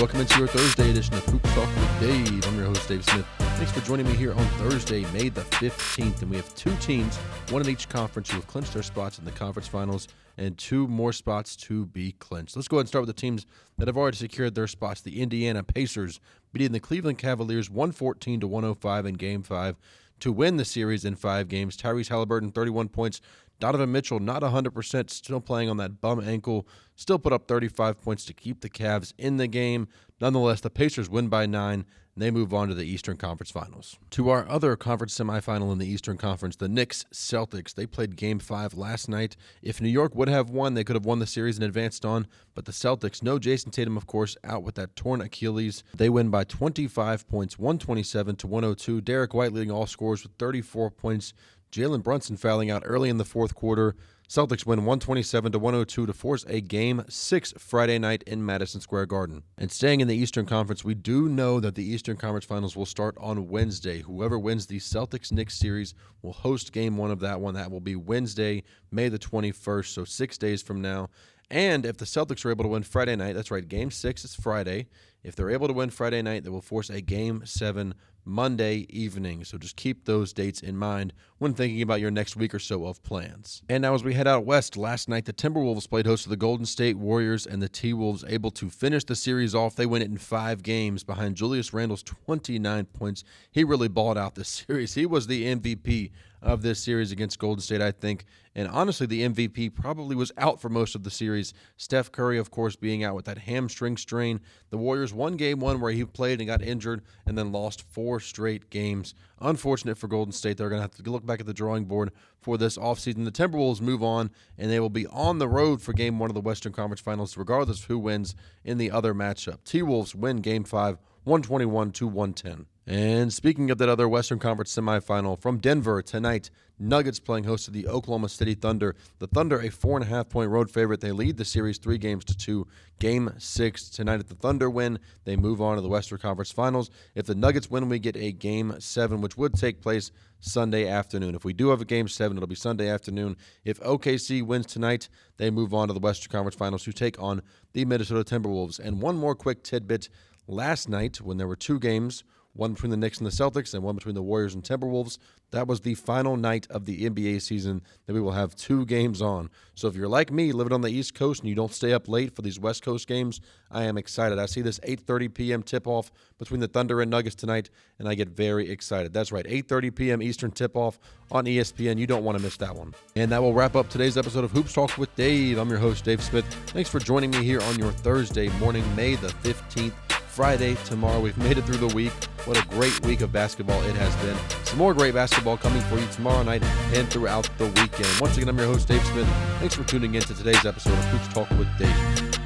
welcome into your Thursday edition of Hoops Talk with Dave. I'm your host, Dave Smith. Thanks for joining me here on Thursday, May the 15th. And we have two teams, one in each conference, who have clinched their spots in the conference finals, and two more spots to be clinched. Let's go ahead and start with the teams that have already secured their spots. The Indiana Pacers beating the Cleveland Cavaliers 114-105 in Game 5 to win the series in 5 games. Tyrese Halliburton, 31 points. Donovan Mitchell, not 100%, still playing on that bum ankle, still put up 35 points to keep the Cavs in the game. Nonetheless, the Pacers win by 9, and they move on to the Eastern Conference Finals. To our other conference semifinal in the Eastern Conference, the Knicks-Celtics. They played Game 5 last night. If New York would have won, they could have won the series and advanced on, but the Celtics, no Jayson Tatum, of course, out with that torn Achilles. They win by 25 points, 127-102. Derek White leading all scorers with 34 points. Jalen Brunson fouling out early in the fourth quarter. Celtics win 127-102 to force a Game 6 Friday night in Madison Square Garden. And staying in the Eastern Conference, we do know that the Eastern Conference Finals will start on Wednesday. Whoever wins the Celtics-Knicks series will host Game 1 of that one. That will be Wednesday, May the 21st, so 6 days from now. And if the Celtics are able to win Friday night, that's right, Game 6 is Friday. If they're able to win Friday night, they will force a Game 7 Monday evening. So just keep those dates in mind when thinking about your next week or so of plans. And now as we head out west, last night the Timberwolves played host to the Golden State Warriors, and the T-Wolves able to finish the series off. They win it in 5 games behind Julius Randle's 29 points. He really balled out this series. He was the MVP of this series against Golden State, I think. And honestly, the MVP probably was out for most of the series. Steph Curry, of course, being out with that hamstring strain. The Warriors won Game 1 where he played and got injured and then lost 4 straight games. Unfortunate for Golden State. They're going to have to look back at the drawing board for this offseason. The Timberwolves move on, and they will be on the road for Game 1 of the Western Conference Finals, regardless of who wins in the other matchup. T-Wolves win Game 5, 121-110. And speaking of that other Western Conference semifinal, from Denver tonight, Nuggets playing host to the Oklahoma City Thunder. The Thunder, a 4.5-point road favorite. They lead the series 3-2. Game 6 tonight. If the Thunder win, they move on to the Western Conference Finals. If the Nuggets win, we get a Game 7, which would take place Sunday afternoon. If we do have a Game 7, it'll be Sunday afternoon. If OKC wins tonight, they move on to the Western Conference Finals to take on the Minnesota Timberwolves. And one more quick tidbit. Last night, when there were 2 games, one between the Knicks and the Celtics and one between the Warriors and Timberwolves, that was the final night of the NBA season that we will have 2 games on. So if you're like me, living on the East Coast, and you don't stay up late for these West Coast games, I am excited. I see this 8:30 p.m. tip-off between the Thunder and Nuggets tonight, and I get very excited. That's right, 8:30 p.m. Eastern tip-off on ESPN. You don't want to miss that one. And that will wrap up today's episode of Hoops Talk with Dave. I'm your host, Dave Smith. Thanks for joining me here on your Thursday morning, May the 15th. Friday tomorrow. We've made it through the week. What a great week of basketball it has been. Some more great basketball coming for you tomorrow night and throughout the weekend. Once again, I'm your host, Dave Smith. Thanks for tuning in to today's episode of Hoops Talk with Dave.